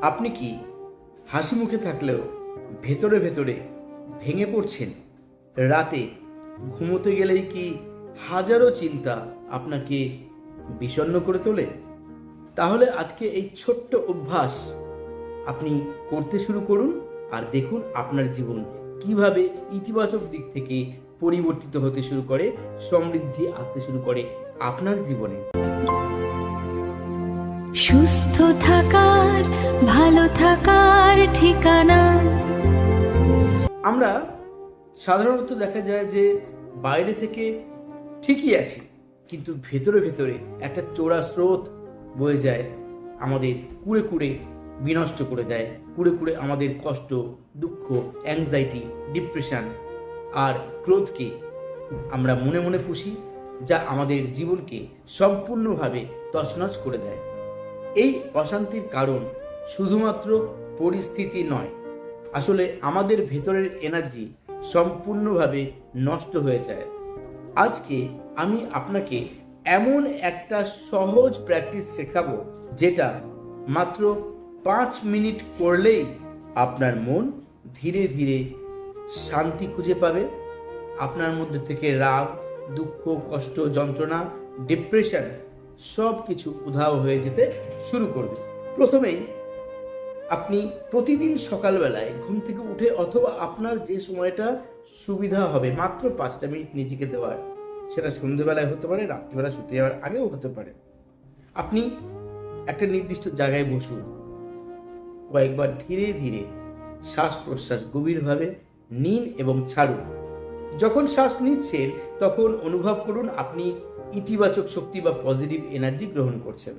আপনি কি হাসি মুখে থাকলেও ভেতরে ভেতরে ভেঙে পড়ছেন? রাতে ঘুমোতে গেলেই কি হাজারো চিন্তা আপনাকে বিষণ্ণ করে তোলে? তাহলে আজকে এই ছোট্ট অভ্যাস আপনি করতে শুরু করুন, আর দেখুন আপনার জীবন কিভাবে ইতিবাচক দিক থেকে পরিবর্তিত হতে শুরু করে, সমৃদ্ধি আসতে শুরু করে আপনার জীবনে। সুস্থ থাকার, ভালো থাকার ঠিকানা। আমরা সাধারণত দেখা যায় যে বাইরে থেকে ঠিকই আছি, কিন্তু ভেতরে ভেতরে একটা চোরা স্রোত বয়ে যায়, আমাদের কুড়ে কুড়ে বিনষ্ট করে দেয়, কুড়ে কুড়ে আমাদের কষ্ট, দুঃখ, অ্যাংজাইটি, ডিপ্রেশন আর ক্রোধকে আমরা মনে মনে পুষি, যা আমাদের জীবনকে সম্পূর্ণভাবে তছনছ করে দেয়। এই অশান্তির কারণ শুধুমাত্র পরিস্থিতি নয়, আসলে আমাদের ভেতরের এনার্জি সম্পূর্ণভাবে নষ্ট হয়ে যায়। আজকে আমি আপনাকে এমন একটা সহজ প্র্যাকটিস শেখাবো, যেটা মাত্র 5 মিনিট করলেই আপনার মন ধীরে ধীরে শান্তি খুঁজে পাবে। আপনার মধ্যে থেকে রাগ, দুঃখ, কষ্ট, যন্ত্রণা, ডিপ্রেশন সব কিছু উধাও হয়ে যেতে শুরু করবে। প্রথমেই আপনি প্রতিদিন সকালবেলায় ঘুম থেকে উঠে অথবা আপনার যে সময়টা সুবিধা হবে মাত্র 5টা মিনিট নিজেকে দেওয়ার, সেটা সন্ধ্যেবেলায় হতে পারে, রাত্রিবেলা শুতে যাওয়ার আগেও হতে পারে। আপনি একটা নির্দিষ্ট জায়গায় বসুন, কয়েকবার ধীরে ধীরে শ্বাস প্রশ্বাস গভীরভাবে নিন এবং ছাড়ুন। যখন শ্বাস নিচ্ছেন তখন অনুভব করুন আপনি ইতিবাচক শক্তি বা পজিটিভ এনার্জি গ্রহণ করছেন,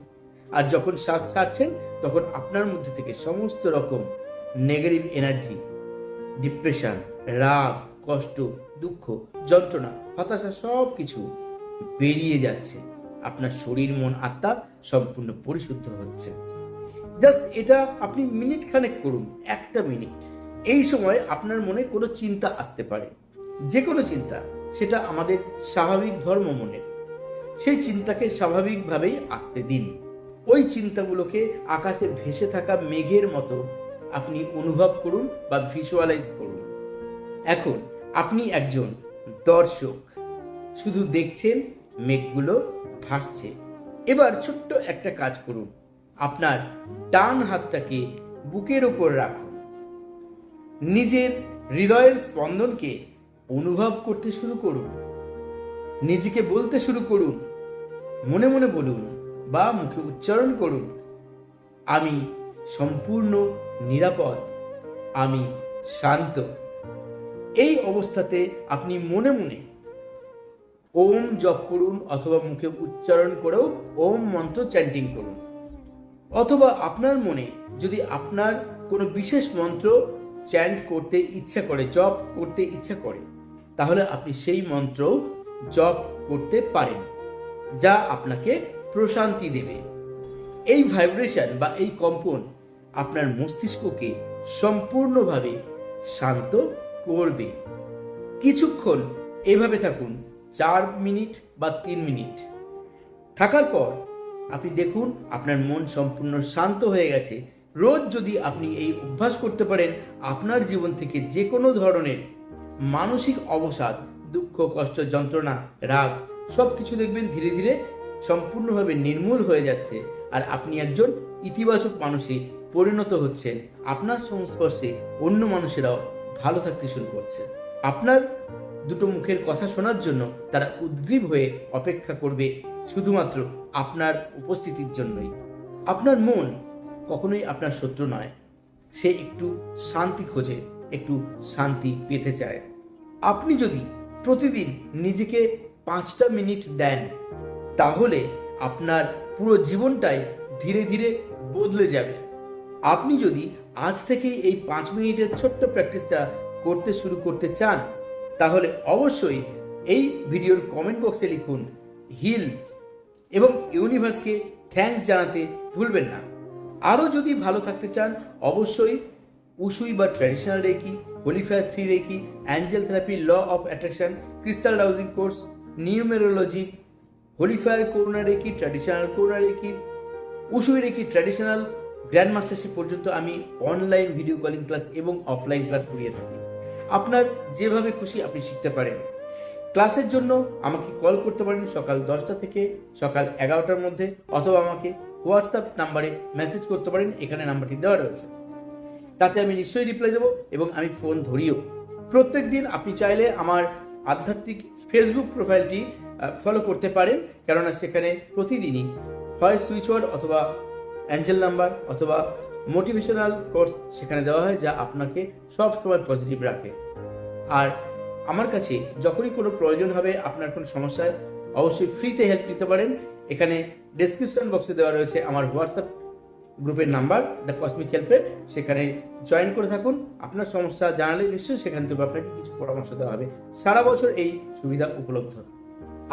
আর যখন শ্বাস ছাড়ছেন তখন আপনার মধ্যে থেকে সমস্ত রকম নেগেটিভ এনার্জি, ডিপ্রেশন, রাগ, কষ্ট, দুঃখ, যন্ত্রণা, হতাশা সব কিছু বেরিয়ে যাচ্ছে। আপনার শরীর, মন, আত্মা সম্পূর্ণ পরিশুদ্ধ হচ্ছে। জাস্ট এটা আপনি মিনিট খানেক করুন, 1টা মিনিট। এই সময় আপনার মনে কোনো চিন্তা আসতে পারে, যে কোনো চিন্তা, সেটা আমাদের স্বাভাবিক ধর্ম মনের। সেই চিন্তাকে স্বাভাবিকভাবেই আসতে দিন। ওই চিন্তাগুলোকে আকাশে ভেসে থাকা মেঘের মতো আপনি অনুভব করুন বা ভিজুয়ালাইজ করুন। এখন আপনি একজন দর্শক, শুধু দেখছেন মেঘগুলো ভাসছে। এবার ছোট্ট একটা কাজ করুন, আপনার ডান হাতটাকে বুকের ওপর রাখুন, নিজের হৃদয়ের স্পন্দনকে অনুভব করতে শুরু করুন, নিজেকে বলতে শুরু করুন, মনে মনে বলুন বা মুখে উচ্চারণ করুন, আমি সম্পূর্ণ নিরাপদ, আমি শান্ত। এই অবস্থাতে আপনি মনে মনে ওম জপ করুন, অথবা মুখে উচ্চারণ করেও ওম মন্ত্র চ্যান্টিং করুন, অথবা আপনার মনে যদি আপনার কোনো বিশেষ মন্ত্র চ্যান্ট করতে ইচ্ছা করে, জপ করতে ইচ্ছা করে, তাহলে আপনি সেই মন্ত্র জপ করতে পারেন, যা আপনাকে প্রশান্তি দেবে। এই ভাইব্রেশন বা এই কম্পন আপনার মস্তিষ্ককে সম্পূর্ণভাবে শান্ত করবে। কিছুক্ষণ এভাবে থাকুন, 4 মিনিট বা 3 মিনিট থাকার পর আপনি দেখুন আপনার মন সম্পূর্ণ শান্ত হয়ে গেছে। রোজ যদি আপনি এই অভ্যাস করতে পারেন, আপনার জীবন থেকে যে কোনো ধরনের মানসিক অবসাদ, দুঃখ, কষ্ট, যন্ত্রণা, রাগ সব কিছু দেখবেন ধীরে ধীরে সম্পূর্ণভাবে নির্মূল হয়ে যাচ্ছে, আর আপনি একজন ইতিবাচক মানুষে পরিণত হচ্ছেন। আপনার সংস্পর্শে অন্য মানুষেরাও ভালো থাকতে শুরু করছে। আপনার দুটো মুখের কথা শোনার জন্য তারা উদ্গ্রীব হয়ে অপেক্ষা করবে, শুধুমাত্র আপনার উপস্থিতির জন্যই। আপনার মন কখনোই আপনার শত্রু নয়, সে একটু শান্তি খোঁজে, একটু শান্তি পেতে চায়। আপনি যদি প্রতিদিন নিজেকে 5টা মিনিট দেন, তাহলে আপনার পুরো জীবনটাই ধীরে ধীরে বদলে যাবে। আপনি যদি আজ থেকেই এই 5 মিনিটের ছোট্ট প্র্যাকটিসটা করতে শুরু করতে চান, তাহলে অবশ্যই এই ভিডিওর কমেন্ট বক্সে লিখুন হিল, এবং ইউনিভার্সকে থ্যাঙ্কস জানাতে ভুলবেন না। আরও যদি ভালো থাকতে চান, অবশ্যই উসুই বা traditional reiki, holy fire 3 reiki, angel therapy, law of attraction, crystal dowsing course, numerology, holy fire Karuna reiki, traditional Karuna reiki, Usui reiki traditional, grand mastership পর্যন্ত আমি অনলাইন ভিডিও কলিং ক্লাস এবং অফলাইন ক্লাস করিয়ে থাকি। আপনার যেভাবে খুশি আপনি শিখতে পারেন। ক্লাসের জন্য আমাকে কল করতে পারেন সকাল 10টা থেকে সকাল 11টার মধ্যে, অথবা আমাকে হোয়াটসঅ্যাপ নাম্বারে মেসেজ করতে পারেন, এখানে নাম্বারটি দেওয়া রয়েছে। তাতে আমি নিশ্চয়ই রিপ্লাই দেবো এবং আমি ফোন ধরিও। প্রত্যেক দিন আপনি চাইলে আমার আধ্যাত্মিক ফেসবুক প্রোফাইলটি ফলো করতে পারেন, কেননা সেখানে প্রতিদিনই হয় সুইচ ওয়ার্ড অথবা অ্যাঞ্জেল নাম্বার অথবা মোটিভেশনাল কোর্স সেখানে দেওয়া হয়, যা আপনাকে সব সময় পজিটিভ রাখে। আর আমার কাছে যখনই কোনো প্রয়োজন হবে, আপনার কোনো সমস্যায়, অবশ্যই ফ্রিতে হেল্প নিতে পারেন। এখানে ডেসক্রিপশন বক্সে দেওয়া রয়েছে আমার হোয়াটসঅ্যাপ গ্রুপের নাম্বার, দ্য কসমিক হেল্পের, সেখানে জয়েন করে থাকুন। আপনার সমস্যা জানালে নিশ্চয়ই সেখান থেকে আপনাকে কিছু পরামর্শ দেওয়া হবে। সারা বছর এই সুবিধা উপলব্ধ।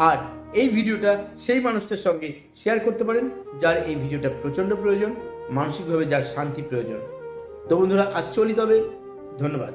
আর এই ভিডিওটা সেই মানুষটার সঙ্গে শেয়ার করতে পারেন যার এই ভিডিওটা প্রচণ্ড প্রয়োজন, মানসিকভাবে যার শান্তি প্রয়োজন। তো বন্ধুরা, আজ চলি তবে। ধন্যবাদ।